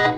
Hello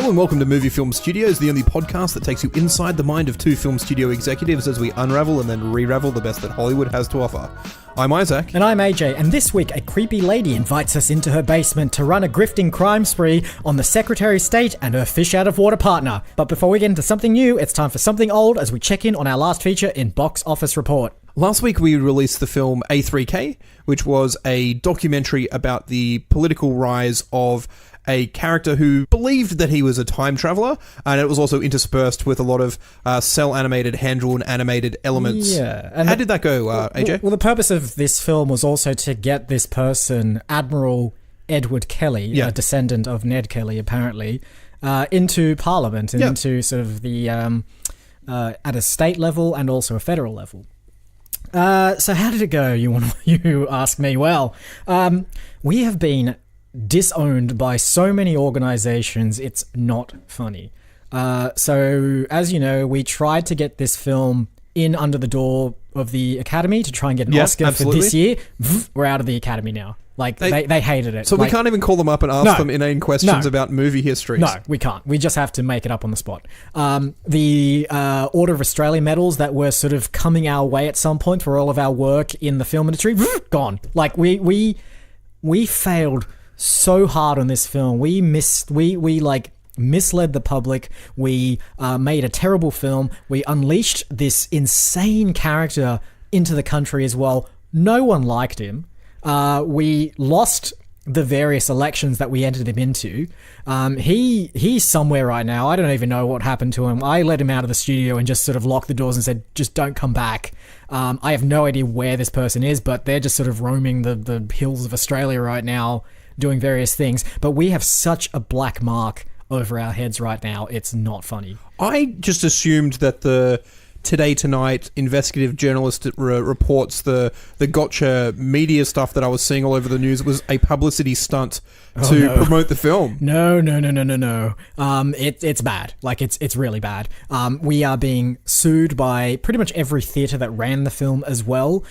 and welcome to Movie Film Studios, the only podcast that takes you inside the mind of two film studio executives as we unravel and then re-ravel the best that Hollywood has to offer. I'm Isaac. And I'm AJ, and this week a creepy lady invites us into her basement to run a grifting crime spree on the Secretary of State and her fish-out-of-water partner. But before we get into something new, it's time for something old as we check in on our last feature in Box Office Report. Last week we released the film A3K, which was a documentary about the political rise of a character who believed that he was a time traveler, and it was also interspersed with a lot of cell-animated, hand-drawn animated elements. Yeah. And how did that go, AJ? Well, the purpose of this film was also to get this person, Admiral Edward Kelly, a descendant of Ned Kelly, apparently, into Parliament and into sort of the at a state level and also a federal level. So how did it go? You ask me. Well, we have been disowned by so many organizations, it's not funny. So, as you know, we tried to get this film in under the door of the Academy to try and get an Oscar for this year. We're out of the Academy now. Like, they hated it. So we can't even call them up and ask them inane questions about movie histories? No, we can't. We just have to make it up on the spot. The Order of Australia medals that were sort of coming our way at some point for all of our work in the film industry, gone. Like, we failed so hard on this film. We misled the public. We made a terrible film. We unleashed this insane character into the country as well. No one liked him. We lost the various elections that we entered him into. He's somewhere right now. I don't even know what happened to him. I let him out of the studio and just sort of locked the doors and said, just don't come back. I have no idea where this person is, but they're just sort of roaming the hills of Australia right now, doing various things. But we have such a black mark over our heads right now, it's not funny. I just assumed that the Today Tonight investigative journalist reports, the gotcha media stuff that I was seeing all over the news was a publicity stunt to promote the film. No. It's bad. Like, it's really bad. We are being sued by pretty much every theatre that ran the film as well.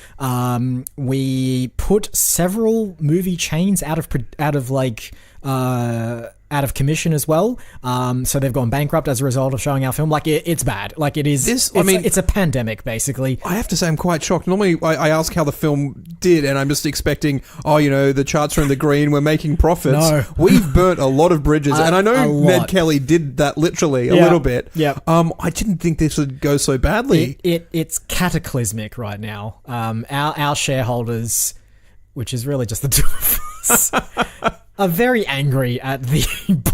We put several movie chains out of commission as well. So they've gone bankrupt as a result of showing our film. Like, it's bad. Like, it is. It's a pandemic, basically. I have to say, I'm quite shocked. Normally, I ask how the film did, and I'm just expecting, the charts are in the green, we're making profits. No. We've burnt a lot of bridges, and I know Ned Kelly did that literally a little bit. Yeah. I didn't think this would go so badly. It's cataclysmic right now. Our shareholders, which is really just the two of us, are very angry at the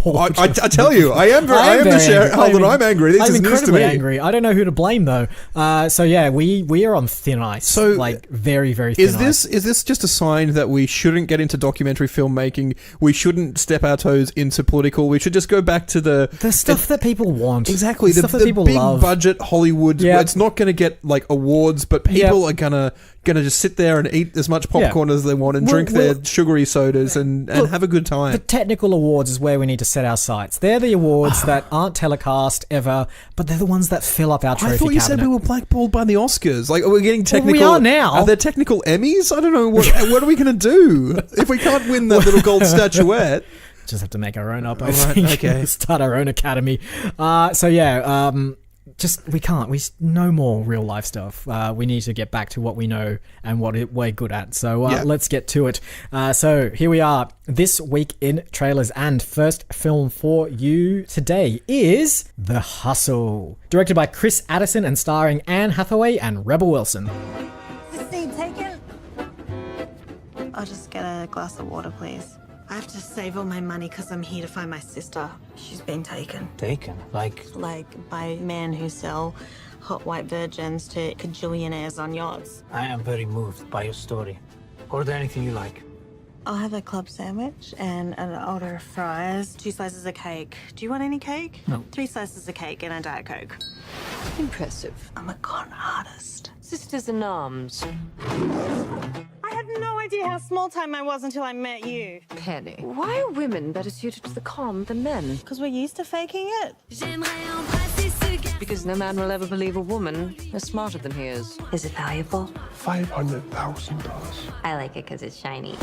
board. I tell you, I am the shareholder. I'm angry. This is news to me. I'm incredibly angry. I don't know who to blame though. We are on thin ice. So, like, very, very thin ice. Is this just a sign that we shouldn't get into documentary filmmaking? We shouldn't step our toes into political. We should just go back to the stuff that people want. Exactly. The stuff that people big love. Budget Hollywood. Yep. It's not going to get like awards, but people are gonna just sit there and eat as much popcorn as they want and drink their sugary sodas and have a good time. The technical awards is where we need to set our sights. They're the awards that aren't telecast ever, but they're the ones that fill up our trophy cabinet. I thought you said we were blackballed by the Oscars. Like, we're getting technical. Well, we are now. Are there technical Emmys? I don't know. What are we going to do if we can't win that little gold statuette? Just have to make our own up, I think. Okay. Start our own academy. We can't. No more real life stuff. We need to get back to what we know and what we're good at. So let's get to it. So here we are. This week in trailers, and first film for you today is The Hustle, directed by Chris Addison and starring Anne Hathaway and Rebel Wilson. Is the seat taken? I'll just get a glass of water, please. I have to save all my money because I'm here to find my sister. She's been taken. Taken? Like by men who sell hot white virgins to cajillionaires on yachts. I am very moved by your story. Order anything you like. I'll have a club sandwich and an order of fries, 2 slices of cake. Do you want any cake? No. 3 slices of cake and a Diet Coke. Impressive. I'm a con artist. Sisters in arms. I had no idea how small time I was until I met you. Penny, why are women better suited to the calm than men? Because we're used to faking it. Because no man will ever believe a woman is smarter than he is. Is it valuable? $500,000. I like it because it's shiny.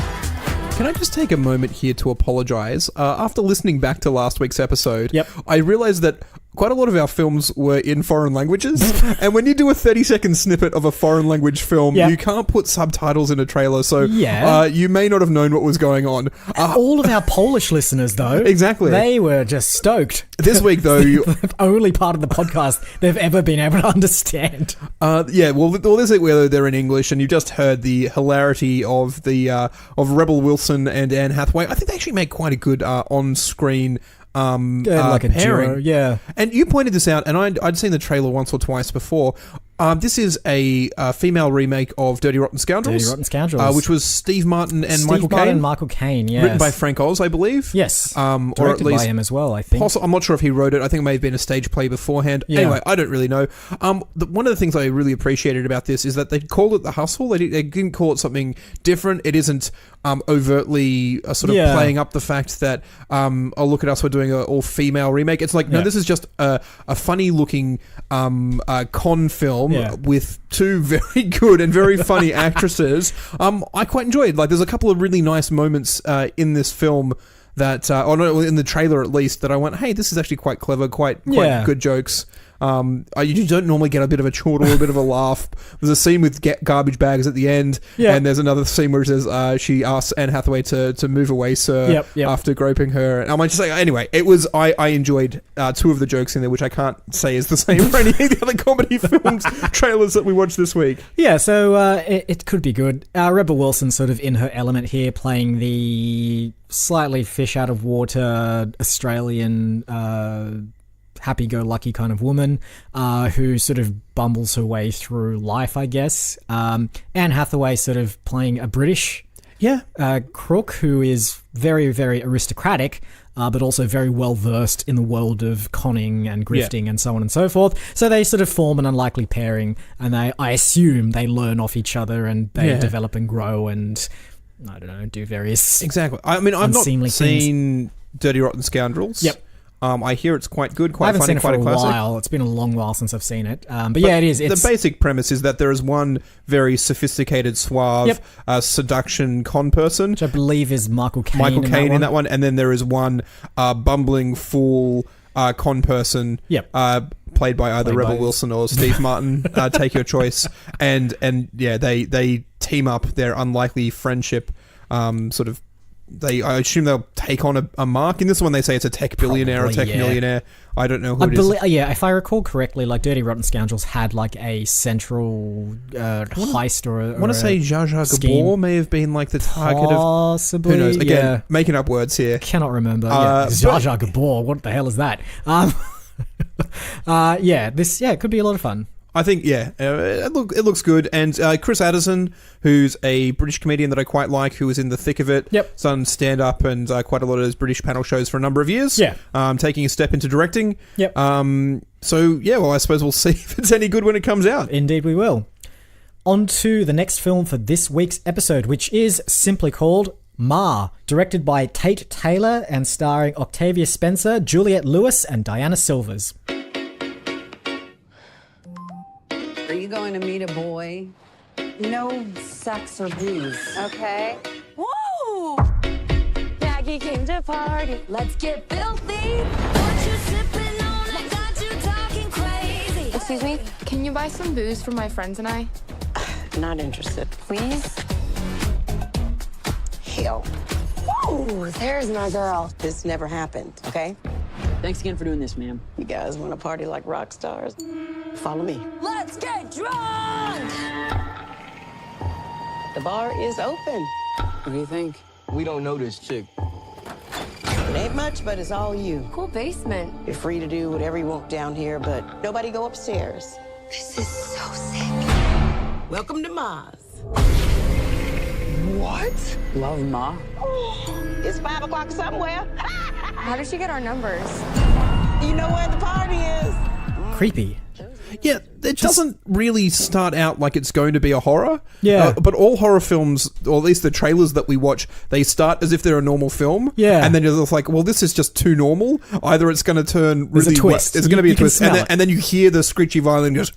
Can I just take a moment here to apologise? After listening back to last week's episode, Yep. I realised that quite a lot of our films were in foreign languages. And when you do a 30-second snippet of a foreign language film, Yep. you can't put subtitles in a trailer, so Yeah. you may not have known what was going on. All of our Polish listeners, though, Exactly. they were just stoked. This week, though... The only part of the podcast they've ever been able to understand. well, this week whether they're in English, and you just heard the hilarity of the of Rebel Wilson and Anne Hathaway. I think they actually make quite a good on-screen Like a pairing. duo, yeah. And you pointed this out, and I'd seen the trailer once or twice before. This is a female remake of Dirty Rotten Scoundrels. Dirty Rotten Scoundrels. Which was Steve Martin and Michael Steve Martin Caine. and Michael Caine, yes. Written by Frank Oz, I believe. Yes. Or Directed at least by him as well, I think. I'm not sure if he wrote it. I think it may have been a stage play beforehand. Yeah. Anyway, I don't really know. One of the things I really appreciated about this is that they called it The Hustle. They didn't call it something different. It isn't overtly sort of playing up the fact that, oh, look at us, we're doing an all-female remake. It's like, no, this is just a funny-looking con film with two very good and very funny actresses. I quite enjoyed. Like, there's a couple of really nice moments in this film that, in the trailer at least, that I went, hey, this is actually quite clever, quite good jokes. You don't normally get a bit of a chortle, a bit of a laugh. There's a scene with garbage bags at the end, and there's another scene where it says she asks Anne Hathaway to move away, sir, after groping her. And I'm just like, anyway, it was I enjoyed two of the jokes in there, which I can't say is the same for any of the other comedy films trailers that we watched this week. Yeah, so it could be good. Rebel Wilson sort of in her element here, playing the slightly fish out of water Australian happy-go-lucky kind of woman who sort of bumbles her way through life, I guess. Anne Hathaway sort of playing a British crook who is very, very aristocratic, but also very well-versed in the world of conning and grifting and so on and so forth. So they sort of form an unlikely pairing, and I assume they learn off each other and they develop and grow and, I don't know, do various Exactly. I mean, I've not unseemly seen Dirty Rotten Scoundrels. Yep. I hear it's quite good, quite I haven't funny, seen it quite for a classic. while. It's been a long while since I've seen it. But yeah, it is. It's, the basic premise is that there is one very sophisticated, suave, seduction con person. which I believe is Michael Caine. In that one. And then there is one bumbling fool con person played by either Rebel Wilson or Steve Martin. Take your choice. And they team up their unlikely friendship sort of. I assume they'll take on a mark. In this one, they say it's a tech billionaire or tech millionaire. I don't know who it is. Yeah, if I recall correctly, like Dirty Rotten Scoundrels had like a central heist or I want to say Jar Jar Gabor may have been like the target possibly, of... Who knows? Again, making up words here. Cannot remember. Jar Jar Gabor, what the hell is that? It could be a lot of fun. I think, it looks good. And Chris Addison, who's a British comedian that I quite like, who was in the thick of it, done stand-up and quite a lot of those British panel shows for a number of years, taking a step into directing. I suppose we'll see if it's any good when it comes out. Indeed we will. On to the next film for this week's episode, which is simply called Ma, directed by Tate Taylor and starring Octavia Spencer, Juliette Lewis, and Diana Silvers. Are you going to meet a boy? No sex or booze. Okay. Woo! Maggie came to party. Let's get filthy. What you sipping on? I got you talking crazy. Excuse me, can you buy some booze for my friends and I? Not interested. Please? Hell. Ooh, there's my girl. This never happened, okay? Thanks again for doing this, ma'am. You guys want to party like rock stars? Follow me. Let's get drunk! The bar is open. What do you think? We don't know this chick. It ain't much, but it's all you. Cool basement. You're free to do whatever you want down here, but nobody go upstairs. This is so sick. Welcome to Mars. What? Love Ma? It's 5 o'clock somewhere. How did she get our numbers? You know where the party is. Creepy. Yeah, it doesn't really start out like it's going to be a horror. Yeah. But all horror films, or at least the trailers that we watch, they start as if they're a normal film. Yeah. And then you're just like, well, this is just too normal. Either it's going to turn There's a really twist. It's going to be a You can twist. smell it. And then you hear the screechy violin just...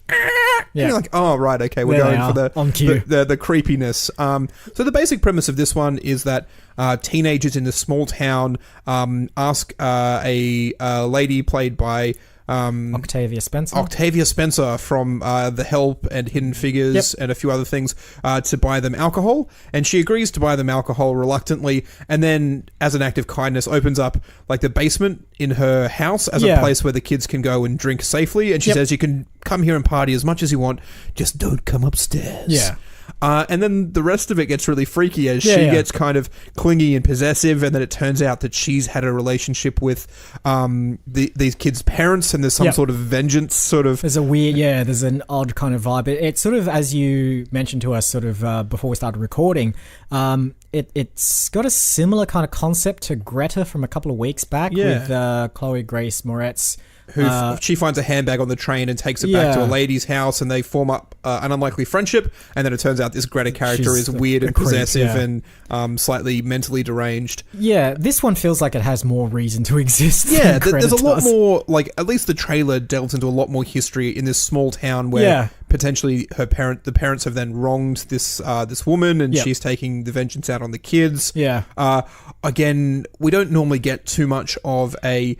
Yeah. And you're like, oh, right, okay, we're There they going for are, on cue. the creepiness. So the basic premise of this one is that teenagers in this small town ask a lady played by... Octavia Spencer from The Help and Hidden Figures and a few other things to buy them alcohol, and she agrees to buy them alcohol reluctantly, and then as an act of kindness opens up like the basement in her house as a place where the kids can go and drink safely, and she says you can come here and party as much as you want, just don't come upstairs. And then the rest of it gets really freaky as she gets kind of clingy and possessive, and then it turns out that she's had a relationship with these kids' parents, and there's some sort of vengeance sort of... There's there's an odd kind of vibe. It's sort of, as you mentioned to us sort of before we started recording, it's got a similar kind of concept to Greta from a couple of weeks back with Chloe Grace Moretz. She finds a handbag on the train and takes it back to a lady's house, and they form up an unlikely friendship, and then it turns out this Greta character is weird and possessive and slightly mentally deranged. Yeah, this one feels like it has more reason to exist. Yeah, there's a lot more, like, at least the trailer delves into a lot more history in this small town where potentially the parents have then wronged this woman, and she's taking the vengeance out on the kids. Again, we don't normally get too much of a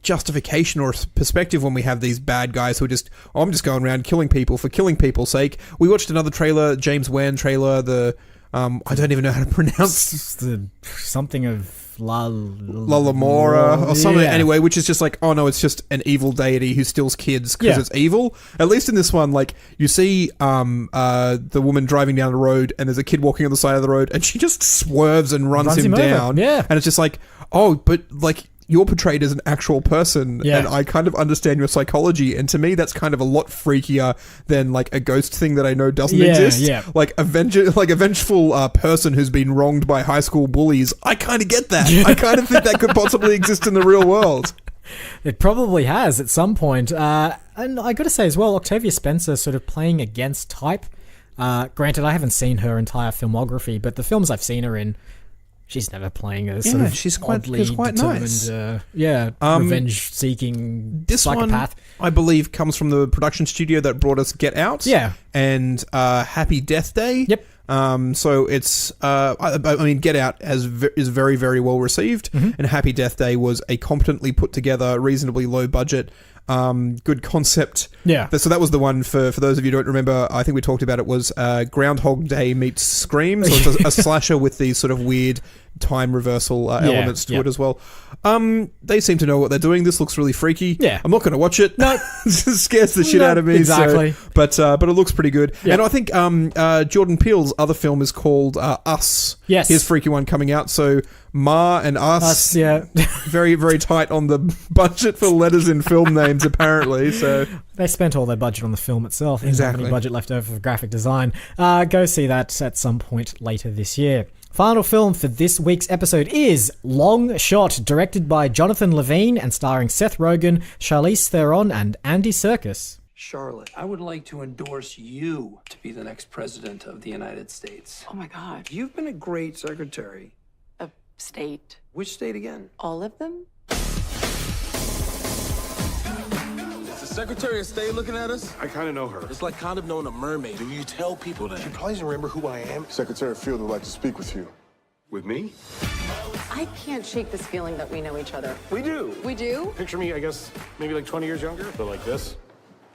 justification or perspective when we have these bad guys who are just, I'm just going around killing people for killing people's sake. We watched another trailer, James Wan trailer, I don't even know how to pronounce something of Lalamora or something anyway, which is just like, oh no, it's just an evil deity who steals kids because it's evil. At least in this one, like, you see the woman driving down the road, and there's a kid walking on the side of the road, and she just swerves and runs him down. And it's just like, oh, but like, you're portrayed as an actual person, and I kind of understand your psychology, and to me that's kind of a lot freakier than like a ghost thing that I know doesn't exist. Like a vengeful person who's been wronged by high school bullies. I kind of get that. I kind of think that could possibly exist in the real world. It probably has at some point. And I got to say as well, Octavia Spencer sort of playing against type. Granted, I haven't seen her entire filmography, but the films I've seen her in, she's never playing a sort of she's quite determined, nice. revenge-seeking psychopath. One, I believe, comes from the production studio that brought us Get Out. And Happy Death Day. So it's, I mean, Get Out is very, very well received, and Happy Death Day was a competently put together, reasonably low budget, good concept. So that was the one for those of you who don't remember. I think we talked about it, was Groundhog Day meets Scream. So it's a slasher with these sort of weird time reversal elements to it as well. They seem to know what they're doing. This looks really freaky. I'm not going to watch it. No, it scares the shit out of me. Exactly. So, but it looks pretty good. And I think Jordan Peele's other film is called Us. Yes, his freaky one coming out. So Ma and Us. Very, very tight on the budget for letters in film names, apparently. So they spent all their budget on the film itself. They didn't have any budget left over for graphic design. Go see that at some point later this year. Final film for this week's episode is Long Shot, directed by Jonathan Levine and starring Seth Rogen, Charlize Theron, and Andy Serkis. Charlotte, I would like to endorse you to be the next president of the United States. Oh my God. You've been a great secretary. Of state. Which state again? All of them? Is the Secretary of State looking at us? I kind of know her. It's like kind of knowing a mermaid. Do you tell people that? She probably doesn't remember who I am. Secretary Field would like to speak with you. With me? I can't shake this feeling that we know each other. We do. We do? Picture me, I guess, maybe like 20 years younger, but like this.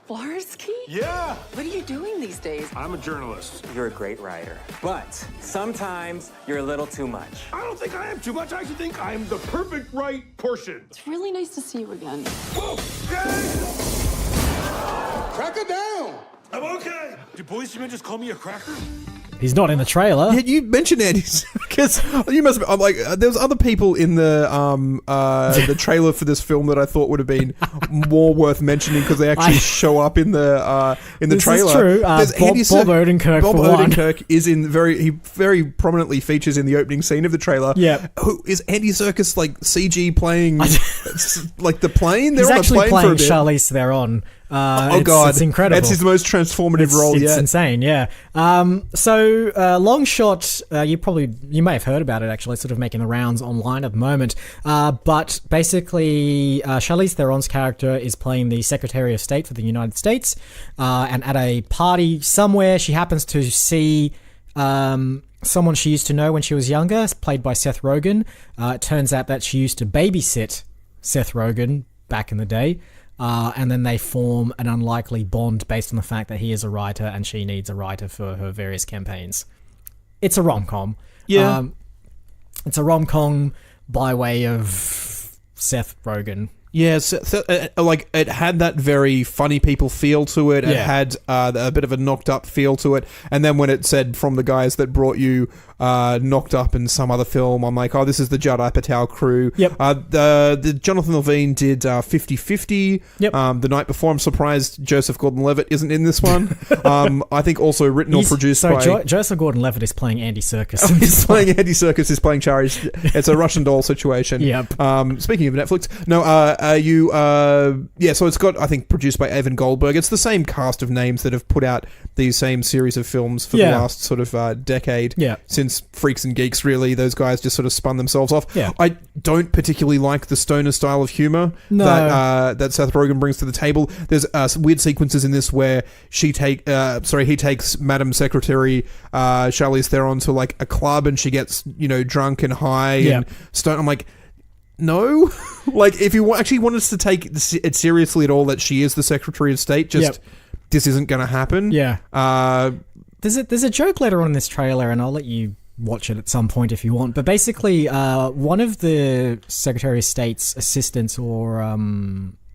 Flarsky? Yeah! What are you doing these days? I'm a journalist. You're a great writer, but sometimes you're a little too much. I don't think I am too much. I actually think I'm the perfect right portion. It's really nice to see you again. Whoa! Crack it down! I'm okay. Did policemen just call me a cracker? He's not in the trailer. Yeah, you mentioned Andy because you must. I'm like, there was other people in the trailer for this film that I thought would have been more worth mentioning because they actually show up in the trailer. This is true. Bob Odenkirk. Bob Odenkirk is in he very prominently features in the opening scene of the trailer. Yeah. Who is Andy Serkis, like CG playing like the plane? They're He's on actually a plane playing for a bit. Charlize Theron. God, it's incredible. That's his most transformative role yet. It's insane, yeah. So Long Shot, you may have heard about it actually, sort of making the rounds online at the moment. But basically, Charlize Theron's character is playing the Secretary of State for the United States, and at a party somewhere, she happens to see someone she used to know when she was younger, played by Seth Rogen. It turns out that she used to babysit Seth Rogen back in the day. And then they form an unlikely bond based on the fact that he is a writer and she needs a writer for her various campaigns. It's a rom-com. Yeah. It's a rom-com by way of Seth Rogen. Yeah, like it had that very funny people feel to it. It had a bit of a knocked up feel to it. And then when it said from the guys that brought you Knocked Up in some other film, I'm like, oh, this is the Judd Apatow crew. Yep. The Jonathan Levine did 50-50. Yep. The night before, I'm surprised Joseph Gordon-Levitt isn't in this one. I think also written or produced by... Joseph Gordon-Levitt is playing Andy Serkis. He's playing Andy Serkis, he's playing Charlie. It's a Russian doll situation. Yep. Speaking of Netflix, so it's got, I think, produced by Evan Goldberg. It's the same cast of names that have put out these same series of films for the last sort of decade. Yeah. Since Freaks and Geeks, really, those guys just sort of spun themselves off. Yeah. I don't particularly like the stoner style of humor that Seth Rogen brings to the table. There's weird sequences in this where he takes Madam Secretary Charlize Theron to like a club and she gets drunk and high and stoned. I'm like, no, like if you actually want us to take it seriously at all that she is the Secretary of State, this isn't going to happen. Yeah. There's a joke later on in this trailer, and I'll let you watch it at some point if you want. But basically, one of the Secretary of State's assistants or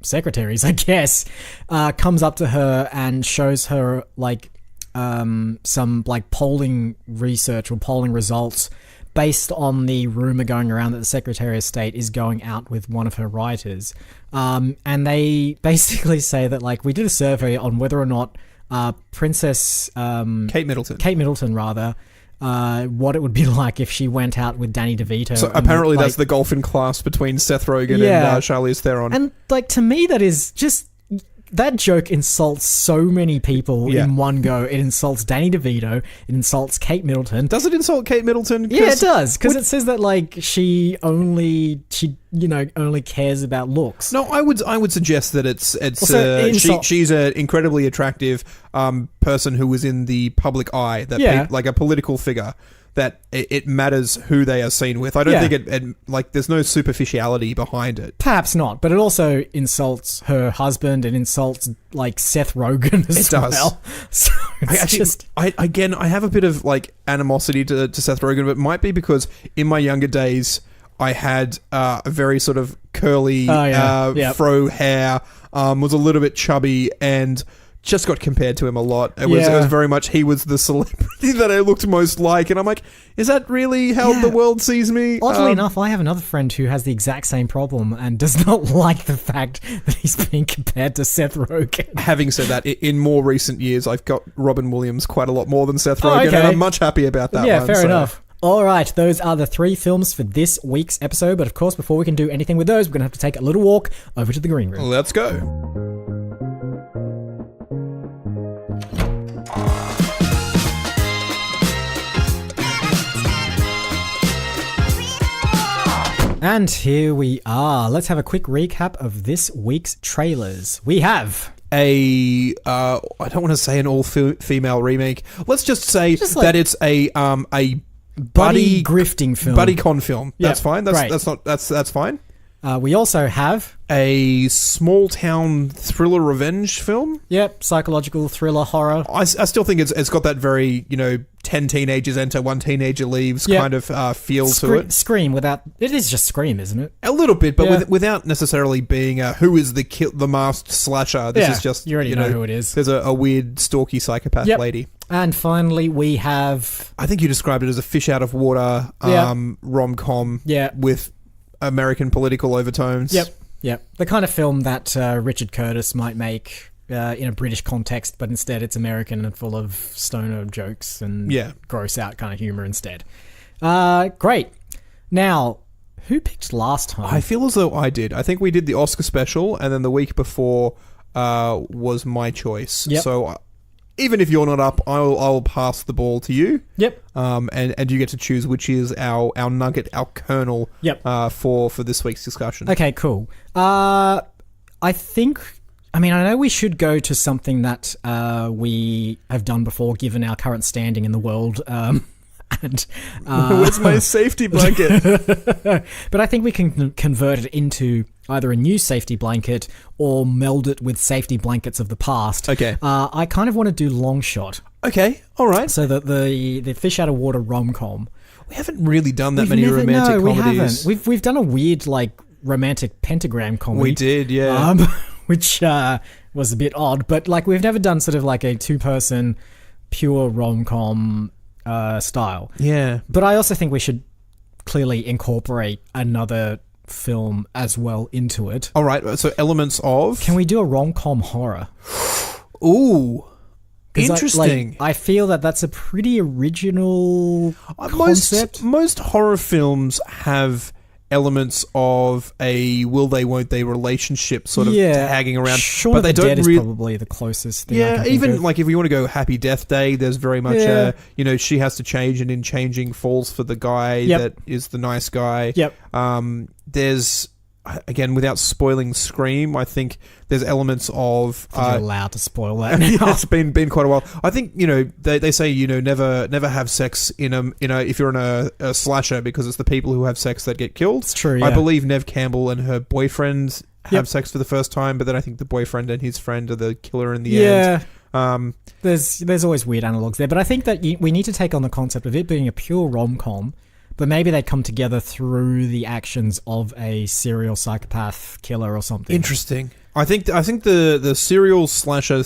secretaries, I guess, comes up to her and shows her like some like polling research or polling results based on the rumor going around that the Secretary of State is going out with one of her writers. And they basically say that, like, we did a survey on whether or not Princess... Kate Middleton, what it would be like if she went out with Danny DeVito. So apparently that's the golfing class between Seth Rogen and Charlize Theron. And, like, to me, that is just... That joke insults so many people in one go. It insults Danny DeVito. It insults Kate Middleton. Does it insult Kate Middleton? Yeah, it does. Because it says that like she only cares about looks. No, I would suggest that she's an incredibly attractive person who is in the public eye. Like a political figure. That it matters who they are seen with. I don't think it there's no superficiality behind it. Perhaps not, but it also insults her husband. It insults like Seth Rogen as well. So I have a bit of like animosity to Seth Rogen, but it might be because in my younger days I had a very sort of curly fro hair, was a little bit chubby and just got compared to him a lot. It was very much he was the celebrity that I looked most like, and I'm like, is that really how the world sees me? Oddly enough, I have another friend who has the exact same problem and does not like the fact that he's being compared to Seth Rogen. Having said that, in more recent years, I've got Robin Williams quite a lot more than Seth Rogen, and I'm much happy about that. Yeah, fair enough. All right, those are the 3 films for this week's episode, but of course, before we can do anything with those, we're going to have to take a little walk over to the green room. Let's go. And here we are. Let's have a quick recap of this week's trailers. We have I don't want to say an all-female remake. Let's just say that it's a buddy grifting film, buddy con film. That's fine. That's fine. We also have a small town thriller revenge film. Yep, psychological thriller horror. I still think it's got that very 10 teenagers enter, 1 teenager leaves kind of feel to it. Scream without it is just Scream, isn't it? A little bit, but without necessarily being who is the masked slasher. This is just you already know who it is. There's a weird stalky psychopath lady. And finally, we have. I think you described it as a fish out of water rom-com. With American political overtones. Yep. The kind of film that Richard Curtis might make in a British context, but instead it's American and full of stoner jokes and gross out kind of humor instead. Great. Now, who picked last time? I feel as though I did. I think we did the Oscar special, and then the week before was my choice. Yep. So even if you're not up, I'll pass the ball to you. Yep. And you get to choose which is our nugget, our kernel. Yep. For this week's discussion. Okay, cool. I know we should go to something that we have done before, given our current standing in the world. Where's my safety blanket? But I think we can convert it into either a new safety blanket or meld it with safety blankets of the past. Okay. I kind of want to do long shot. Okay, all right. So that the fish out of water rom-com. We haven't really done that many romantic comedies. We haven't. We've done a weird romantic pentagram comedy. We did, yeah. Which was a bit odd, but we've never done sort of a 2-person pure rom-com style. Yeah. But I also think we should clearly incorporate another film as well into it. All right, so elements of... Can we do a rom-com horror? Ooh. Interesting. I feel that that's a pretty original concept. Most horror films have elements of a will they won't they relationship sort of tagging around. Shaun of the Dead is probably the closest thing. Yeah, even if you want to go Happy Death Day, there's very much she has to change, and in changing falls for the guy that is the nice guy. Yep. There's, again, without spoiling Scream, I think there's elements of... You're allowed to spoil that now. It's been quite a while. I think, they say, never have sex if you're in a slasher, because it's the people who have sex that get killed. It's true, yeah. I believe Neve Campbell and her boyfriend have sex for the first time, but then I think the boyfriend and his friend are the killer in the end. There's always weird analogs there, but I think that we need to take on the concept of it being a pure rom-com, but maybe they come together through the actions of a serial psychopath killer or something. Interesting. I think the serial slasher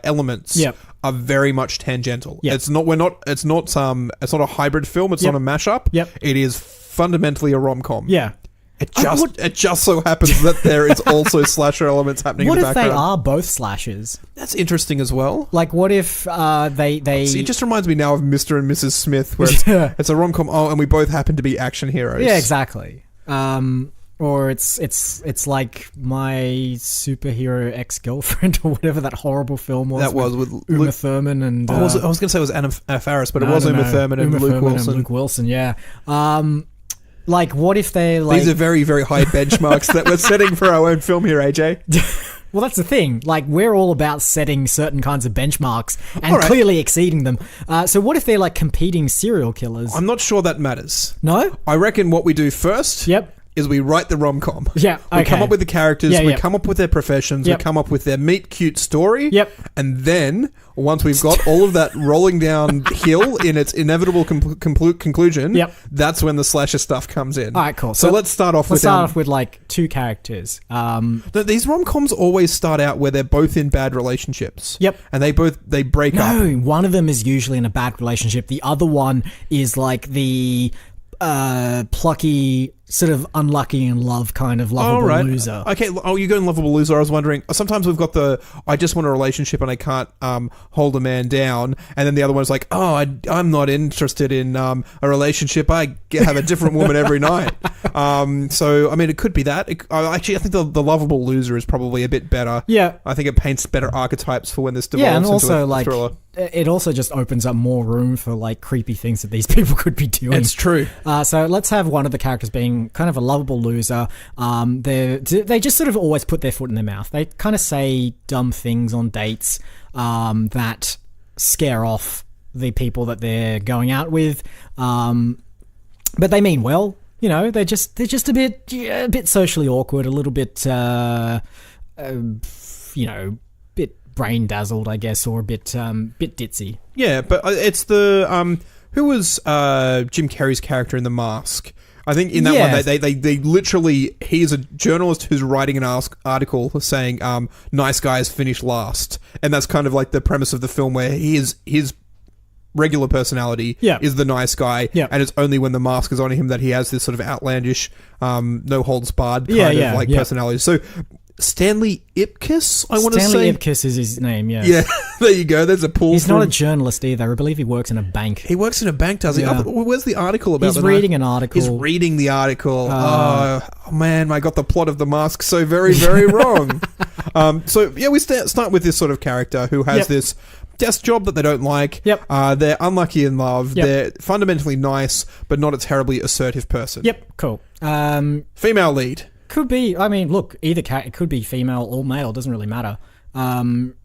elements are very much tangential. Yep. It's not a hybrid film. It's not a mashup. Yep. It is fundamentally a rom-com. Yeah. It just so happens that there is also slasher elements happening in the background. What if they are both slashers? That's interesting as well. What if they... See, it just reminds me now of Mr. and Mrs. Smith, where it's a rom-com, and we both happen to be action heroes. Yeah, exactly. Or it's like My Superhero Ex-Girlfriend, or whatever that horrible film was. That was with Uma Thurman and... I was going to say it was Anna Faris, but it was Uma Thurman and Luke Wilson. And Luke Wilson, yeah. What if they These are very, very high benchmarks that we're setting for our own film here, AJ. Well, that's the thing. We're all about setting certain kinds of benchmarks and clearly exceeding them. So what if they're competing serial killers? I'm not sure that matters. No? I reckon what we do first is we write the rom-com. Yeah, okay. We come up with the characters, we come up with their professions, we come up with their meet-cute story, and then, once we've got all of that rolling downhill in its inevitable conclusion, that's when the slasher stuff comes in. All right, cool. So let's start off with... two characters. These rom-coms always start out where they're both in bad relationships. Yep. And they break up. No, one of them is usually in a bad relationship. The other one is the... plucky, sort of unlucky in love kind of lovable loser. Okay, you go in lovable loser. I was wondering, sometimes we've got I just want a relationship and I can't hold a man down, and then the other one's like, I'm not interested in a relationship. I have a different woman every night. So, I mean, it could be that. I think the lovable loser is probably a bit better. Yeah. I think it paints better archetypes for when this develops and also, into a thriller. It also just opens up more room for creepy things that these people could be doing. It's true. So let's have one of the characters being kind of a lovable loser. They just sort of always put their foot in their mouth. They kind of say dumb things on dates that scare off the people that they're going out with. But they mean well. They're just a bit socially awkward, a little bit bit brain dazzled, I guess, or a bit ditzy. Yeah, but it's the who was Jim Carrey's character in The Mask? I think in that one they literally, he's a journalist who's writing an article saying nice guys finish last, and that's kind of like the premise of the film, where his regular personality is the nice guy, and it's only when the mask is on him that he has this sort of outlandish, no holds barred kind of personality. So Stanley Ipkiss, I want to say. Stanley Ipkiss is his name, yeah. Yeah, there you go. There's a pull. He's not a journalist either. I believe he works in a bank. He works in a bank, does he? Yeah. Where's the article about? He's reading an article. He's reading the article. Oh, man, I got the plot of The Mask so very, very wrong. So, yeah, we start with this sort of character who has this desk job that they don't like. Yep. They're unlucky in love. Yep. They're fundamentally nice, but not a terribly assertive person. Yep, cool. Female lead. Could be, I mean, look, either it could be female or male, doesn't really matter.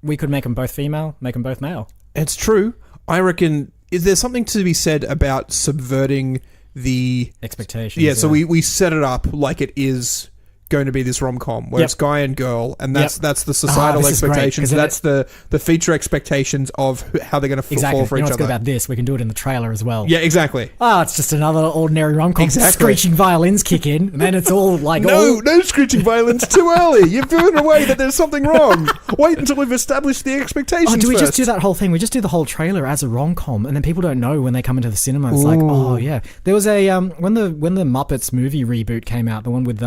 We could make them both female, make them both male. It's true. I reckon, is there something to be said about subverting the expectations? Yeah, so we set it up like it is going to be this rom-com where it's guy and girl, and that's the societal expectations. That's the feature expectations of how they're going to fall for each other. Exactly. What's good about this? We can do it in the trailer as well. Yeah, exactly. It's just another ordinary rom-com. Exactly. Screeching violins kick in, and then it's all like... No screeching violins too early. You've given away that there's something wrong. Wait until we've established the expectations do we first. just do that whole thing? We just do the whole trailer as a rom-com, and then people don't know when they come into the cinema. It's like, oh, yeah. There was a... when the Muppets movie reboot came out, the one with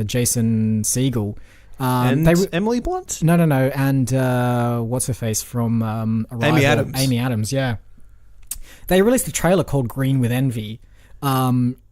Jason Segel. And Emily Blunt? No. And what's her face from Arrival? Amy Adams. Amy Adams, yeah. They released a trailer called Green with Envy,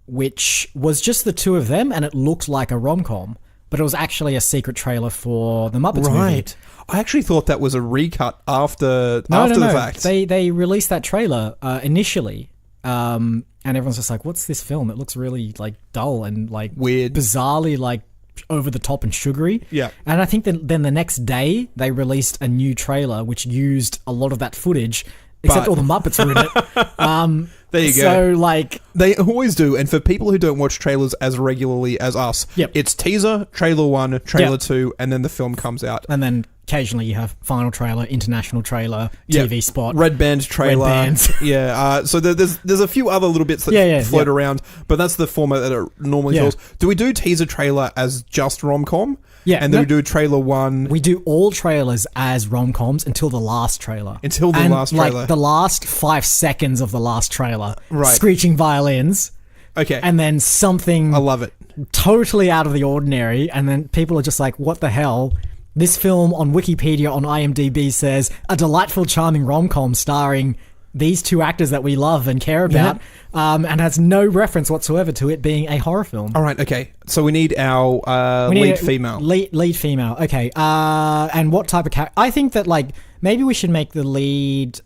which was just the two of them, and it looked like a rom-com, but it was actually a secret trailer for the Muppets movie. Right. I actually thought that was a recut after the fact. They released that trailer initially, and everyone's just like, what's this film? It looks really like dull and like weird, bizarrely like over the top and sugary. Yeah. And I think that then the next day they released a new trailer which used a lot of that footage, except all the Muppets were in it. There you go. So like they always do, and for people who don't watch trailers as regularly as us, it's teaser, trailer 1, trailer 2, and then the film comes out. And then occasionally you have final trailer, international trailer, TV spot, red band trailer. Red bands. Yeah. So there's a few other little bits that float around, but that's the format that it normally falls. Do we do teaser trailer as just rom-com? Yeah. And then we do trailer 1. We do all trailers as rom-coms until the last trailer. Like the last 5 seconds of the last trailer. Right. Screeching violins. Okay. And then something... I love it. Totally out of the ordinary, and then people are just like, what the hell? This film on Wikipedia on IMDb says a delightful, charming rom-com starring these two actors that we love and care about, and has no reference whatsoever to it being a horror film. All right, okay. So we need our lead female. Lead female, okay. And what type of character? I think that, like, maybe we should make the lead...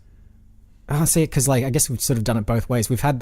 because, like, I guess we've sort of done it both ways. We've had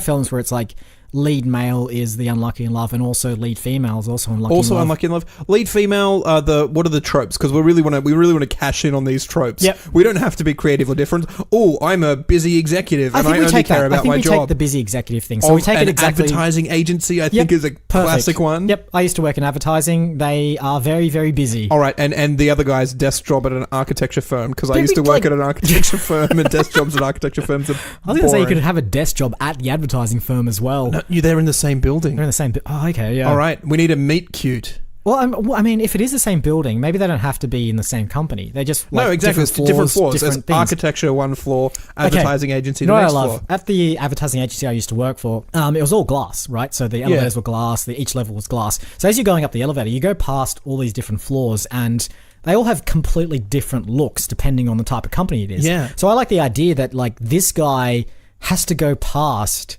films where it's like lead male is the unlucky in love, and also lead female is also unlucky. Also in love. unlucky in love. Lead female. What are the tropes? Because we really want to cash in on these tropes. Yep. We don't have to be creative or different. Oh, I'm a busy executive, and I only care about my job. I think we take the busy executive thing. So we take it exactly. Advertising agency, I think, is a classic one. Yep. I used to work in advertising. They are very, very busy. All right, and the other guy's desk job at an architecture firm, because I used to work at an architecture firm, and desk jobs at architecture firms are I was going to say you could have a desk job at the advertising firm as well. No, they're in the same building. They're in the same... Oh, okay, yeah. All right, we need a meet cute. Well, I mean, if it is the same building, maybe they don't have to be in the same company. They just no, exactly. Different floors. There's things. Architecture one floor, advertising agency the next floor. At the advertising agency I used to work for, it was all glass, right? So the elevators were glass. Each level was glass. So as you're going up the elevator, you go past all these different floors, and they all have completely different looks depending on the type of company it is. Yeah. So I like the idea that, like, this guy has to go past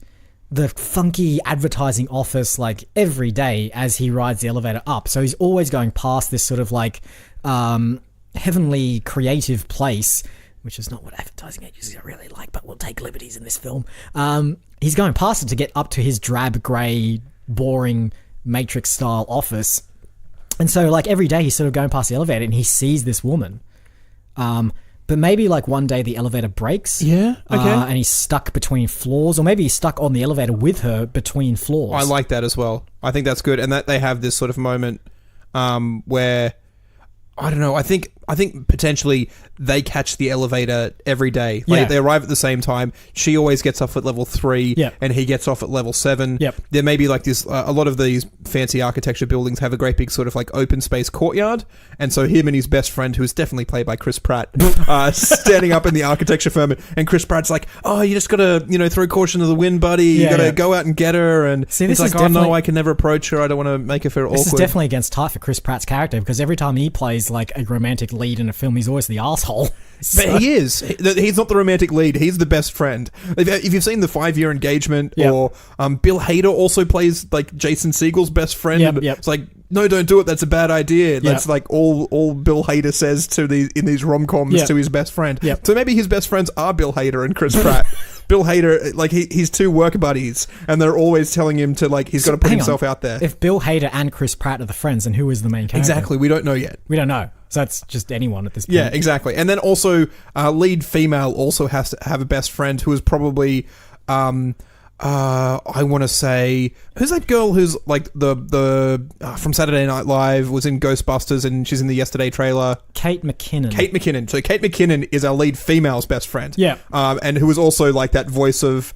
the funky advertising office like every day as he rides the elevator up. So he's always going past this sort of like heavenly creative place, which is not what advertising agencies are really like, but we'll take liberties in this film. He's going past it to get up to his drab grey, boring Matrix style office. And so like every day he's sort of going past the elevator and he sees this woman. But maybe like one day the elevator breaks. Yeah, okay. And he's stuck between floors, or maybe he's stuck on the elevator with her between floors. I like that as well. I think that's good. And that they have this sort of moment where, I don't know, I think I think potentially they catch the elevator every day. Like, they arrive at the same time. She always gets off at level 3, and he gets off at level 7. There may be like this. A lot of these fancy architecture buildings have a great big sort of like open space courtyard, and so him and his best friend, who is definitely played by Chris Pratt, standing up in the architecture firm, and Chris Pratt's like, "Oh, you just gotta, throw caution to the wind, buddy. You gotta go out and get her." And he's like, "Oh no, I can never approach her. I don't want to make her feel awkward." This is definitely against type for Chris Pratt's character, because every time he plays like a romantic lead in a film, he's always the asshole. But he is. He's not the romantic lead. He's the best friend. If you've seen the 5-Year Engagement, or Bill Hader also plays like Jason Segel's best friend. It's like, no, don't do it. That's a bad idea. That's like all Bill Hader says in these rom-coms to his best friend. So maybe his best friends are Bill Hader and Chris Pratt. Bill Hader, like he's two work buddies, and they're always telling him to like he's got to put himself out there. If Bill Hader and Chris Pratt are the friends, then who is the main character? Exactly, we don't know yet. We don't know. So that's just anyone at this point. Yeah, exactly. And then also, lead female also has to have a best friend who is probably, I want to say, who's that girl who's like the from Saturday Night Live, was in Ghostbusters, and she's in the Yesterday trailer. Kate McKinnon. So Kate McKinnon is our lead female's best friend. Yeah. And who is also like that voice of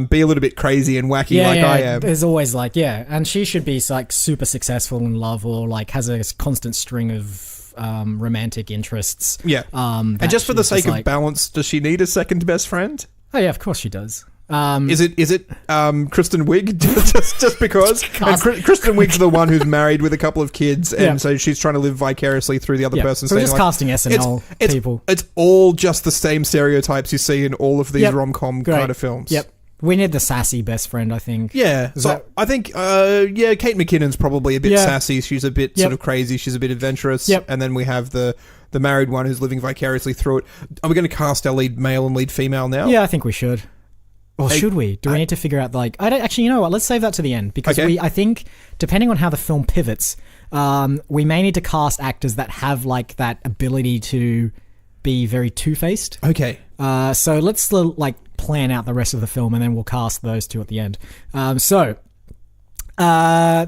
be a little bit crazy and wacky I am. There's always like, and she should be like super successful in love, or like has a constant string of romantic interests. Yeah. And just for the sake of balance, does she need a second best friend? Oh yeah, of course she does. Is it Kristen Wiig? just because? And Kristen Wiig's the one who's married with a couple of kids, and so she's trying to live vicariously through the other person. So we're just casting SNL people. It's all just the same stereotypes you see in all of these rom-com kind of films. Yep. We need the sassy best friend, I think. Yeah. I think, Kate McKinnon's probably a bit sassy. She's a bit sort of crazy. She's a bit adventurous. Yep. And then we have the married one who's living vicariously through it. Are we going to cast our lead male and lead female now? Yeah, I think we should. Or should we? Do we need to figure out, like... I don't actually, you know what? Let's save that to the end. Because I think, depending on how the film pivots, we may need to cast actors that have, like, that ability to be very two-faced. Okay. So let's, like, plan out the rest of the film, and then we'll cast those two at the end.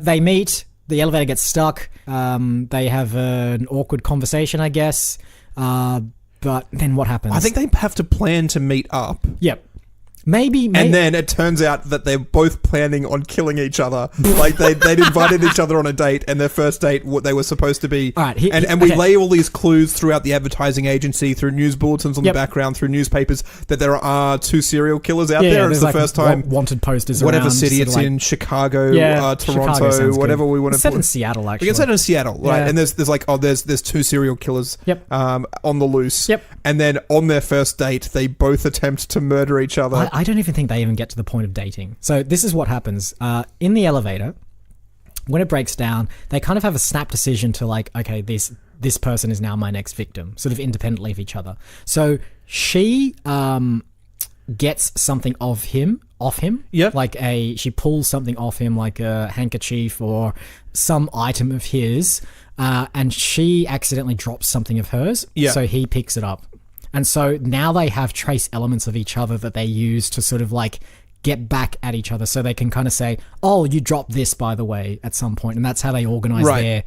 They meet, the elevator gets stuck, they have an awkward conversation, I guess, but then what happens? I think they have to plan to meet up. Yep. Maybe. And then it turns out that they're both planning on killing each other. Like they'd invited each other on a date, and their first date, what they were supposed to be. All right, and we lay all these clues throughout the advertising agency, through news bulletins on the background, through newspapers, that there are 2 serial killers out there. It's the first time. Wanted posters whatever around, city it's in, Chicago, Toronto, whatever we want to. It's set in Seattle, actually. We can set it in Seattle, right? And there's like there's 2 serial killers. On the loose. Yep. And then on their first date, they both attempt to murder each other. I don't even think they even get to the point of dating. So this is what happens. In the elevator, when it breaks down, they kind of have a snap decision to like, okay, this person is now my next victim, sort of independently of each other. So she gets something off him. Yep. Like she pulls something off him, like a handkerchief or some item of his, and she accidentally drops something of hers. Yeah. So he picks it up. And so now they have trace elements of each other that they use to sort of like get back at each other. So they can kind of say, oh, you dropped this, by the way, at some point. And that's how they organize their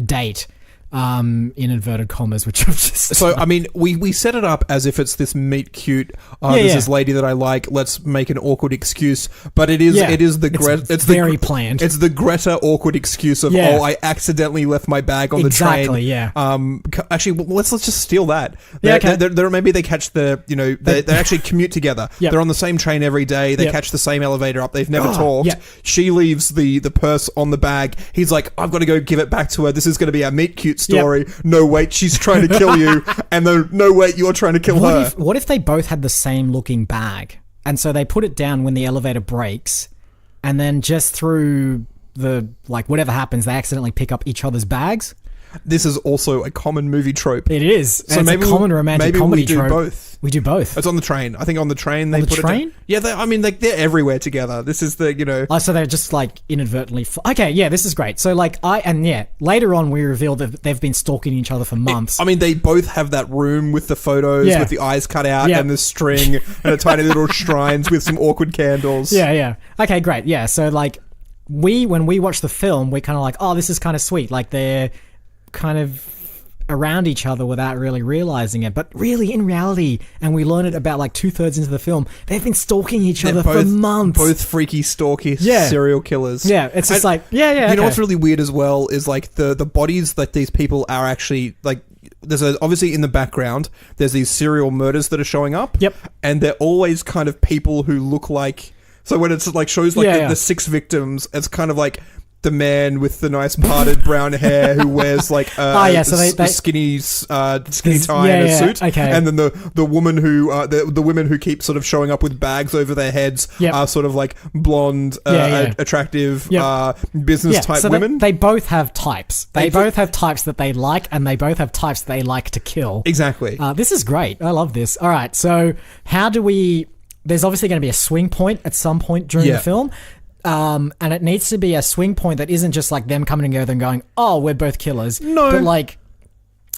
date. In inverted commas, which I'm just... So, I mean, we set it up as if it's this meet cute, there's this lady that I like, let's make an awkward excuse, but it is the Greta... It's very planned. It's the Greta awkward excuse of, I accidentally left my bag on the train. Exactly, yeah. Actually, let's just steal that. Yeah, okay. Maybe they catch they actually commute together. Yep. They're on the same train every day, they catch the same elevator up, they've never talked. Yeah. She leaves the purse on the bag. He's like, I've got to go give it back to her. This is going to be our meet cute story. Yep. No, wait, she's trying to kill you. And then, no, wait, you're trying to kill her. What if they both had the same looking bag? And so they put it down when the elevator breaks, and then just through the, like, whatever happens, they accidentally pick up each other's bags? This is also a common movie trope. It is. So it's a common romantic comedy trope. Maybe we do both. We do both. It's on the train. I think on the train they put it down. Yeah, they're everywhere together. This is the, Oh, so they're just like inadvertently... Okay, yeah, this is great. So like, later on we revealed that they've been stalking each other for months. They both have that room with the photos with the eyes cut out and the string and the tiny little shrines with some awkward candles. Yeah. Okay, great. Yeah, so like, when we watch the film, we're kind of like, oh, this is kind of sweet. Like they're kind of around each other without really realizing it. But really, in reality, and we learn it about like 2/3 into the film, they've been stalking each other for months. Both freaky, stalky serial killers. Yeah, it's just You know what's really weird as well is like the bodies that these people are actually like. Obviously in the background, there's these serial murders that are showing up. Yep. And they're always kind of people who look like. So when it's like shows like the 6 victims, it's kind of like the man with the nice parted brown hair who wears like skinny tie and a suit. Okay. And then the woman who the women who keep sort of showing up with bags over their heads are sort of like blonde, attractive business type women. They both have types. They both have types that they like, and they both have types that they like to kill. Exactly. This is great. I love this. All right, so how do we... There's obviously going to be a swing point at some point during the film. And it needs to be a swing point that isn't just like them coming together and going, oh, we're both killers. No. But like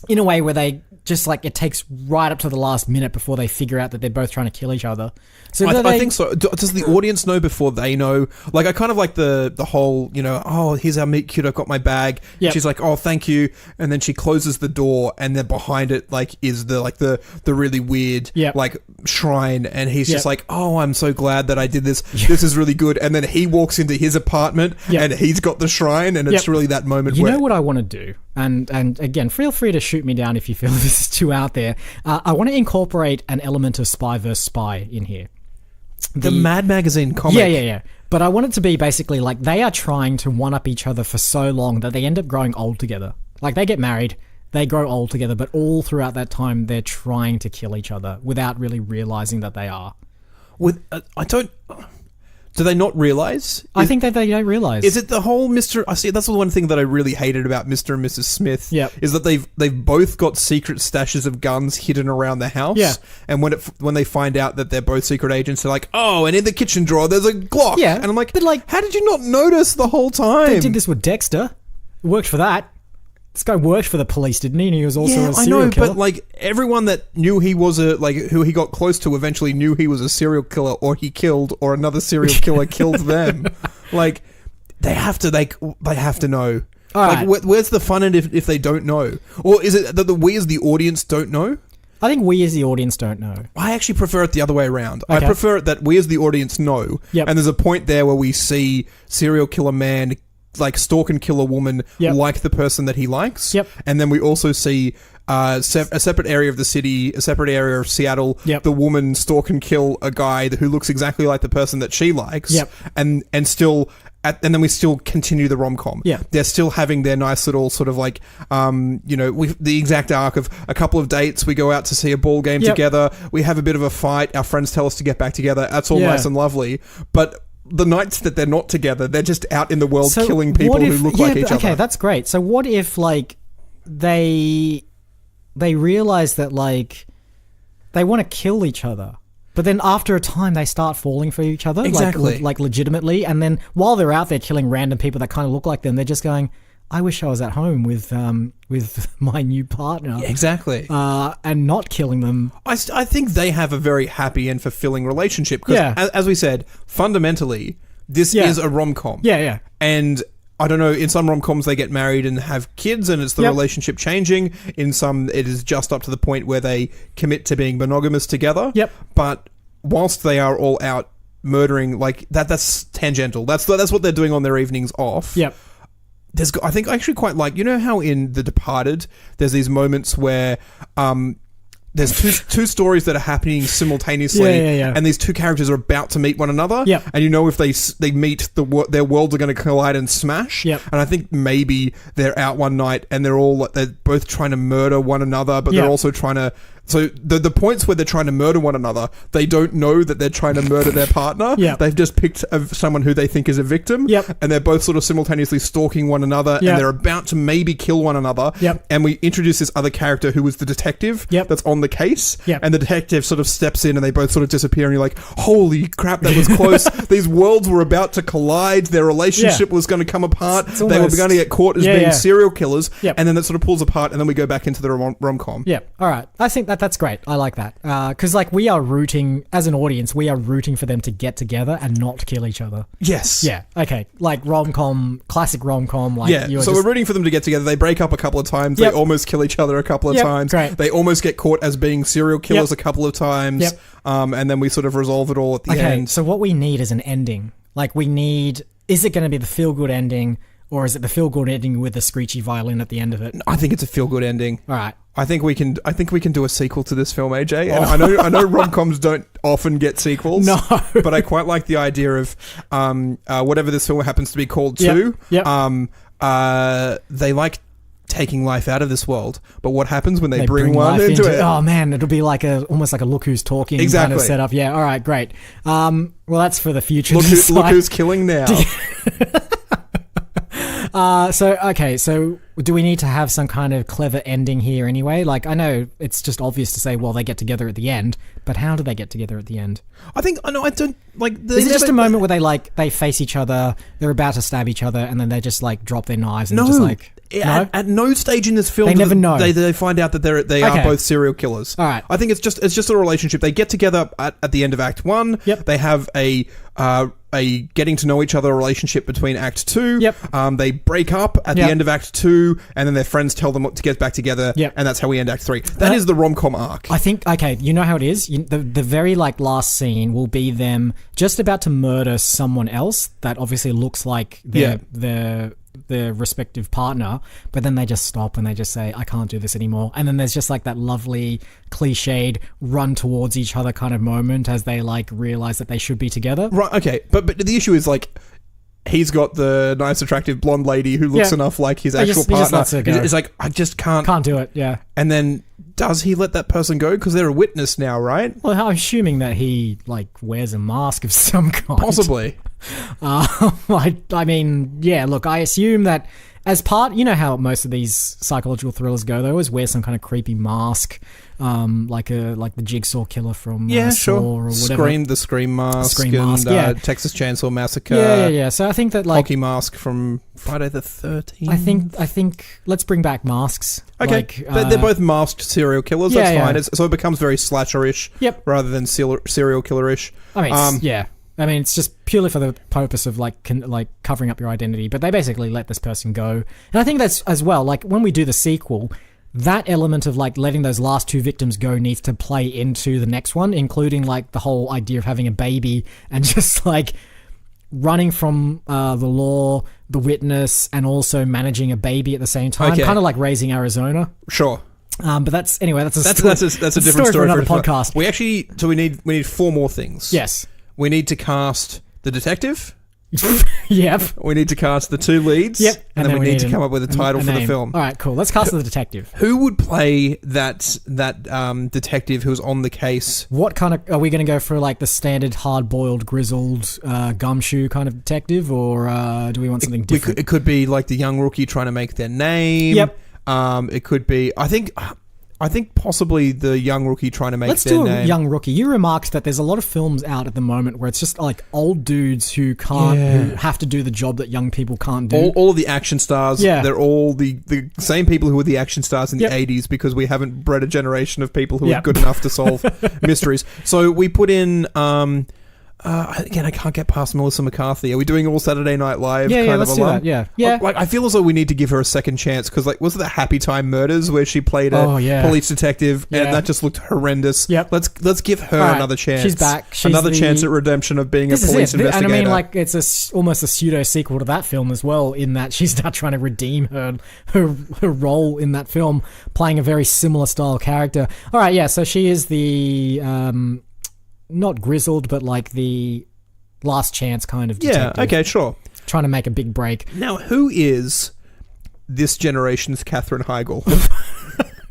in a way where they just like, it takes right up to the last minute before they figure out that they're both trying to kill each other. So I think so. Does the audience know before they know? Like, I kind of like the whole, oh, here's our meet cute, I've got my bag. Yep. She's like, oh, thank you. And then she closes the door, and then behind it, like, is the really weird, like, shrine. And he's just like, oh, I'm so glad that I did this. This is really good. And then he walks into his apartment, and he's got the shrine, and it's really that moment where... You know what I want to do? And again, feel free to shoot me down if you feel this is too out there. I want to incorporate an element of spy versus spy in here. The Mad Magazine comic. Yeah. But I want it to be basically like they are trying to one-up each other for so long that they end up growing old together. Like they get married, they grow old together, but all throughout that time they're trying to kill each other without really realizing that they are. Do they not realize? I think that they don't realize. Is it the whole Mr. I see. That's the one thing that I really hated about Mr. and Mrs. Smith. Yep. Is that they've both got secret stashes of guns hidden around the house. Yeah. And when they find out that they're both secret agents, they're like, oh, and in the kitchen drawer there's a Glock. Yeah. And I'm like, but like, how did you not notice the whole time? They did this with Dexter. It worked for that. This guy worked for the police, didn't he? And he was also a serial killer. But like everyone that knew he was who he got close to eventually knew he was a serial killer, or he killed, or another serial killer killed them. Like they have to know. All right. Where's the fun in if they don't know? Or is it that we as the audience don't know? I think we as the audience don't know. I actually prefer it the other way around. Okay. I prefer it that we as the audience know. Yep. And there's a point there where we see serial killer man like stalk and kill a woman like the person that he likes. Yep. And then we also see a separate area of the city, a separate area of Seattle, the woman stalk and kill a guy who looks exactly like the person that she likes. Yep. And then we still continue the rom-com. Yeah. They're still having their nice little sort of like, the exact arc of a couple of dates. We go out to see a ball game together. We have a bit of a fight. Our friends tell us to get back together. That's all nice and lovely. But the nights that they're not together, they're just out in the world killing people who look like each other. Okay, that's great. So what if like they realize that like they want to kill each other, but then after a time they start falling for each other, exactly, like legitimately, and then while they're out there killing random people that kind of look like them, they're just going, I wish I was at home with my new partner. Exactly. And not killing them. I think they have a very happy and fulfilling relationship. Because, as we said, fundamentally, this is a rom-com. Yeah. And I don't know, in some rom-coms they get married and have kids and it's the relationship changing. In some, it is just up to the point where they commit to being monogamous together. Yep. But whilst they are all out murdering, like, that's tangential. That's what they're doing on their evenings off. Yep. I think I actually quite like, you know how in The Departed there's these moments where there's two stories that are happening simultaneously, and these two characters are about to meet one another, and you know if they meet, their worlds are going to collide and smash. And I think maybe they're out one night and they're both trying to murder one another, but they're also trying to. So the points where they're trying to murder one another, they don't know that they're trying to murder their partner. They've just picked someone who they think is a victim, and they're both sort of simultaneously stalking one another, and they're about to maybe kill one another. And we introduce this other character who is the detective that's on the case, and the detective sort of steps in, and they both sort of disappear, and you're like, holy crap, that was close. These worlds were about to collide. Their relationship was going to come apart. They were going to get caught as being serial killers, and then that sort of pulls apart, and then we go back into the rom-com. Yeah, all right. I think That's great. I like that. Because like we are rooting, as an audience, we are rooting for them to get together and not kill each other. Yes. Yeah. Okay. Like rom-com, classic rom-com. Like, yeah. So we're rooting for them to get together. They break up a couple of times. Yep. They almost kill each other a couple of times. Great. They almost get caught as being serial killers a couple of times. Yep. And then we sort of resolve it all at the end. Okay. So what we need is an ending. Like we need, is it going to be the feel-good ending, or is it the feel-good ending with the screechy violin at the end of it? I think it's a feel-good ending. All right. I think we can do a sequel to this film, AJ. And I know rom-coms don't often get sequels. No. But I quite like the idea of whatever this film happens to be called too. Yep. They like taking life out of this world, but what happens when they bring one into it? Oh man, it'll be like almost like a Look Who's Talking kind of setup. Yeah. All right. Great. Well, that's for the future. Look who's killing now. So do we need to have some kind of clever ending here anyway? Like, I know it's just obvious to say, well, they get together at the end, but how do they get together at the end? I don't like. Is it just a moment where they face each other, they're about to stab each other, and then they just like drop their knives and just like. No? At no stage in this film they never know. They find out that they are both serial killers. All right. I think it's just a relationship. They get together at the end of Act 1. Yep. They have a getting to know each other relationship between Act 2. Yep. They break up at the end of Act 2, and then their friends tell them to get back together. Yep. And that's how we end Act 3. That is the rom-com arc. I think, okay, you know how it is? The very like last scene will be them just about to murder someone else that obviously looks like their respective partner, but then they just stop and they just say, I can't do this anymore. And then there's just like that lovely cliched run towards each other kind of moment as they like realize that they should be together. Right, okay. But the issue is like, he's got the nice, attractive blonde lady who looks enough like his actual partner. It's like, I just can't do it, yeah. And then, does he let that person go? Because they're a witness now, right? Well, I'm assuming that he, like, wears a mask of some kind. Possibly. I mean, yeah, look, I assume that as part, you know how most of these psychological thrillers go, they always wear some kind of creepy mask, like the Jigsaw Killer from Saw or whatever. The Scream mask, Texas Chainsaw Massacre. Yeah. So I think that like hockey mask from Friday the 13th. I think let's bring back masks. Okay, they're both masked serial killers. That's fine. So it becomes very slasherish, rather than serial killerish. I mean, I mean, it's just purely for the purpose of like covering up your identity. But they basically let this person go, and I think that's as well. Like when we do the sequel, that element of like letting those last two victims go needs to play into the next one, including like the whole idea of having a baby and just like running from the law, the witness, and also managing a baby at the same time. Kind of like Raising Arizona. Sure. But that's a different story for another podcast. We need 4 more things. Yes. We need to cast the detective. Yep. We need to cast the 2 leads. Yep. And then we need to come up with a title for the film. All right, cool. Let's cast the detective. Who would play that detective who's on the case? What kind of... Are we going to go for like the standard hard-boiled, grizzled, gumshoe kind of detective, or do we want something different? It could be like the young rookie trying to make their name. Yep. It could be... I think possibly the young rookie trying to make their name. Let's do a young rookie. You remarked that there's a lot of films out at the moment where it's just like old dudes who who have to do the job that young people can't do. All of the action stars, they're all the same people who were the action stars in the 80s because we haven't bred a generation of people who are good enough to solve mysteries. So we put in... again, I can't get past Melissa McCarthy. Are we doing all Saturday Night Live? Let's do that. Yeah. Like, I feel as though we need to give her a second chance because, like, was it the Happy Time Murders where she played a police detective and that just looked horrendous? Yep. Let's give her another chance. She's back. She's another chance at redemption of being a police investigator. And I mean, like, it's almost a pseudo sequel to that film as well, in that she's now trying to redeem her role in that film, playing a very similar style character. All right, yeah. So she is the. Not grizzled, but like the last chance kind of detective. Yeah, okay, sure. Trying to make a big break. Now, who is this generation's Katherine Heigl?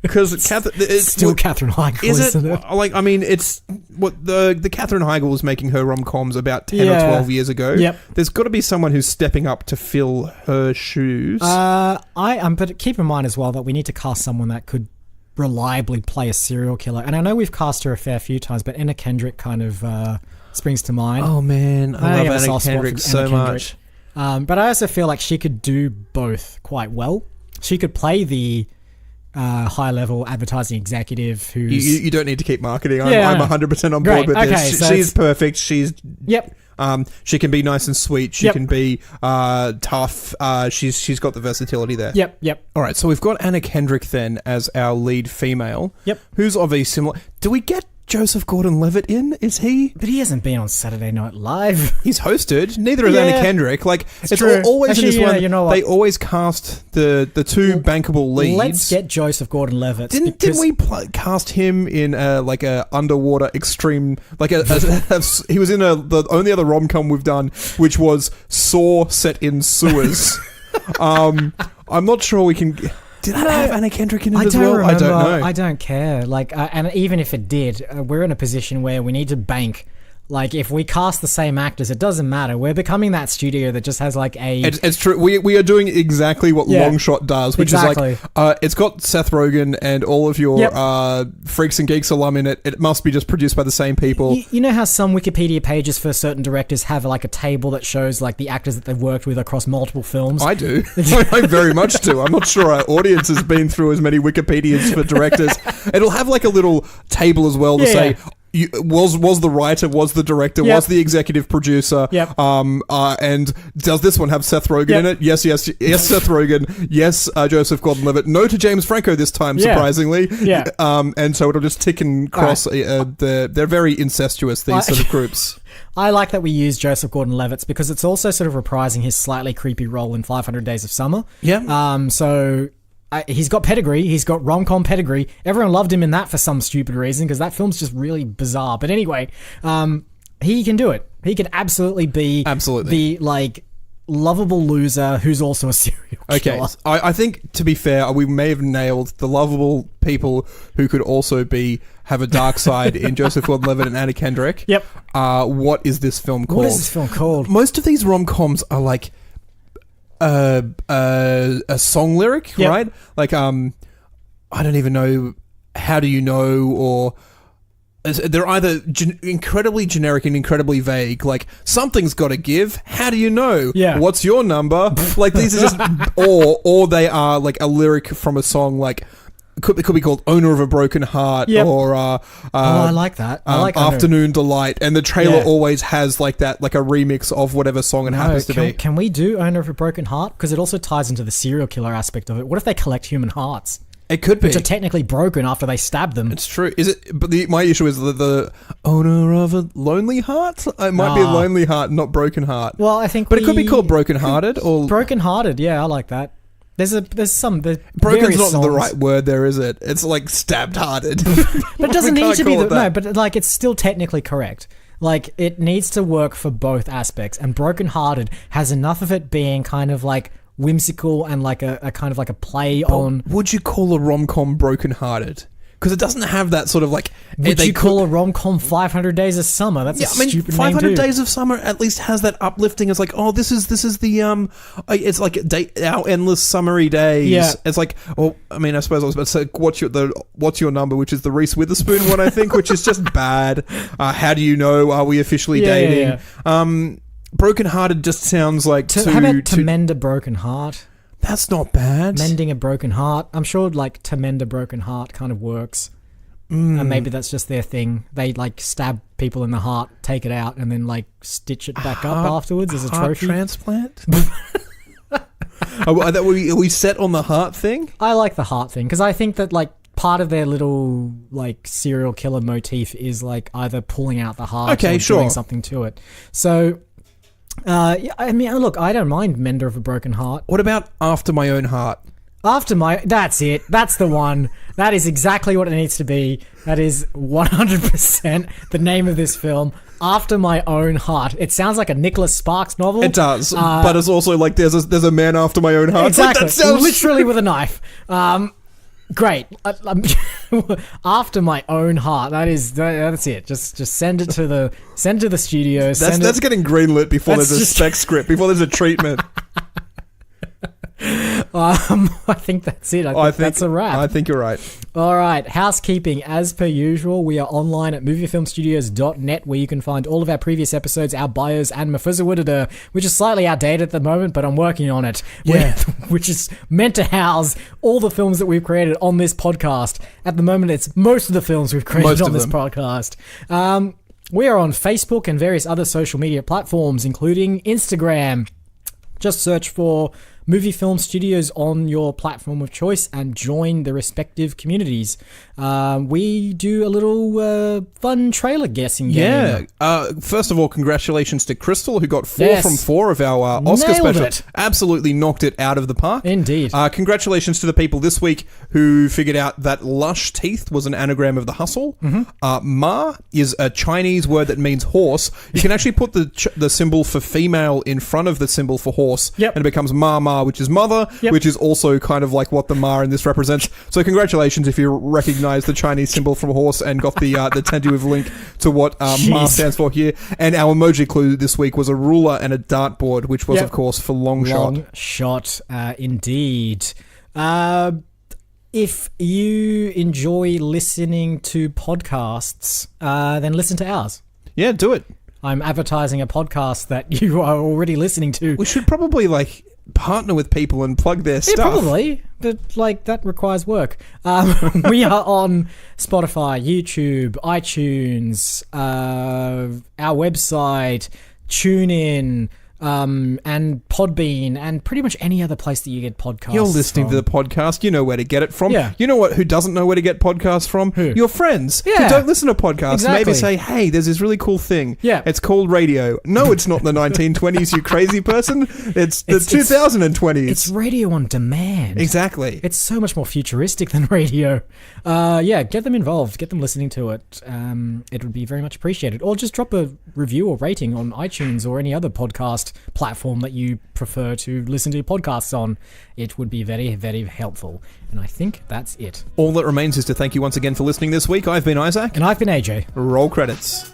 Because it's still Katherine Heigl, isn't it? Like, I mean, it's what the Katherine Heigl was making her rom-coms about 10 or 12 years ago. Yep. There's got to be someone who's stepping up to fill her shoes. But keep in mind as well that we need to cast someone that could reliably play a serial killer. And I know we've cast her a fair few times, but Anna Kendrick kind of springs to mind. Oh man, I love Anna Kendrick so much. But I also feel like she could do both quite well. She could play the high-level advertising executive who's... You don't need to keep marketing. Yeah, I'm 100% on board with okay, this. so She's perfect. She's... Yep. She can be nice and sweet. She Yep. can be tough. She's got the versatility there. Yep. All right, so we've got Anna Kendrick then as our lead female. Yep. Who's of a similar... Do we get Joseph Gordon-Levitt in? Is he? But he hasn't been on Saturday Night Live. He's hosted. Neither has Yeah. Anna Kendrick. Like, it's true. always Actually, in this yeah, one. you know what? They always cast the two bankable leads. Let's get Joseph Gordon-Levitt. Didn't we cast him in like a underwater extreme, like he was in the only other rom-com we've done, which was Saw set in sewers. I'm not sure we can. Did that have Anna Kendrick in it as well? Remember. I don't know. I don't care. Like, and even if it did, we're in a position where we need to bank. Like, if we cast the same actors, it doesn't matter. We're becoming that studio that just has like a... It's true. We are doing exactly what Longshot does, which is like, it's got Seth Rogen and all of your Freaks and Geeks alum in it. It must be just produced by the same people. You know how some Wikipedia pages for certain directors have like a table that shows like the actors that they've worked with across multiple films? I do. I very much do. I'm not sure our audience has been through as many Wikipedias for directors. It'll have like a little table as well to say... was the writer, was the director, was the executive producer, and does this one have Seth Rogen in it? Yes, Seth Rogen. Yes, Joseph Gordon-Levitt. No to James Franco this time, surprisingly. And so it'll just tick and cross. They're very incestuous, these sort of groups. I like that we use Joseph Gordon-Levitt because it's also sort of reprising his slightly creepy role in 500 Days of Summer. So... he's got pedigree. He's got rom-com pedigree. Everyone loved him in that for some stupid reason because that film's just really bizarre. But anyway, he can do it. He can absolutely be the like lovable loser who's also a serial killer. Okay, I think to be fair, we may have nailed the lovable people who could also have a dark side in Joseph Gordon-Levitt and Anna Kendrick. Yep. What is this film called? What is this film called? Most of these rom-coms are like a song lyric, right? Like, I don't even know. How do you know? Or they're either incredibly generic and incredibly vague. Like, something's got to give. How do you know? Yeah. What's your number? Like, these are just, or they are like a lyric from a song. Like, it could be called "Owner of a Broken Heart" or I like that. I like "Afternoon Delight," and the trailer always has like that, like a remix of whatever song it happens to be. Can we do "Owner of a Broken Heart"? Because it also ties into the serial killer aspect of it. What if they collect human hearts? It could be, which are technically broken after they stab them. It's true. Is it? But my issue is the owner of a lonely heart. It might be a lonely heart, not broken heart. Well, I think, but it could be called Broken Hearted or Broken Hearted. Yeah, I like that. There's broken's not the right word there, is it? It's like stabbed hearted. But it doesn't need to be no, but like it's still technically correct. Like it needs to work for both aspects, and Broken Hearted has enough of it being kind of like whimsical and like a kind of like a play on. Would you call a rom-com Broken Hearted? Because it doesn't have that sort of like... Would you call a rom-com 500 Days of Summer? That's a stupid name 500 Days of Summer at least has that uplifting. It's like, oh, this is the it's like our endless summery days. Yeah. It's like, well, I mean, I suppose I was about to say what's your number, which is the Reese Witherspoon one, I think, which is just bad. How do you know? Are we officially dating? Broken Hearted just sounds like how about to mend a broken heart? That's not bad. Mending a broken heart. I'm sure like to mend a broken heart kind of works. And maybe that's just their thing. They like stab people in the heart, take it out, and then like stitch it back up afterwards as a trophy. Transplant? Are we set on the heart thing? I like the heart thing because I think that like part of their little like serial killer motif is like either pulling out the heart or doing something to it. So... I mean, look, I don't mind Mender of a Broken Heart. What about After My Own Heart? That's it. That's the one. That is exactly what it needs to be. That is 100% the name of this film. After My Own Heart. It sounds like a Nicholas Sparks novel. It does, but it's also like there's a man after my own heart. Exactly. Like, that sounds... literally with a knife. Great. After My Own Heart. That's it. Just send it to the studio. That's getting greenlit before there's a spec script, before there's a treatment. I think that's it. I think that's a wrap. I think you're right. All right, housekeeping. As per usual, we are online at moviefilmstudios.net, where you can find all of our previous episodes, our bios, and Mephiza, which is slightly outdated at the moment, but I'm working on it. Yeah. Which is meant to house all the films that we've created on this podcast. At the moment, it's most of the films we've created on this podcast. We are on Facebook and various other social media platforms, including Instagram. Just search for Movie Film Studios on your platform of choice and join the respective communities. We do a little fun trailer guessing game. Yeah. First of all, congratulations to Crystal, who got 4 from 4 of our Oscar Nailed special. it. Absolutely knocked it out of the park. Indeed. Congratulations to the people this week who figured out that lush teeth was an anagram of the hustle. Ma is a Chinese word that means horse. You can actually put the symbol for female in front of the symbol for horse, and it becomes ma, which is mother, which is also kind of like what the ma in this represents. So congratulations if you recognize the Chinese symbol from a horse and got the tentative link to what ma stands for here. And our emoji clue this week was a ruler and a dartboard, which was, of course, for long shot. Long shot, indeed. If you enjoy listening to podcasts, then listen to ours. Yeah, do it. I'm advertising a podcast that you are already listening to. We should probably, partner with people and plug their stuff. Yeah, probably, but that requires work. We are on Spotify, YouTube, iTunes, our website, TuneIn, and Podbean, and pretty much any other place that you get podcasts. You're listening to the podcast. You know where to get it from. Yeah. You know who doesn't know where to get podcasts from? Who? Your friends. Yeah. Who don't listen to podcasts. Exactly. Maybe say, hey, there's this really cool thing. Yeah. It's called radio. No, it's not the 1920s, you crazy person. It's the 2020s. It's radio on demand. Exactly. It's so much more futuristic than radio. Get them involved. Get them listening to it. It would be very much appreciated. Or just drop a review or rating on iTunes or any other podcast platform that you prefer to listen to podcasts on. It would be very, very helpful. And I think that's it. All that remains is to thank you once again for listening this week. I've been Isaac. And I've been AJ. Roll credits.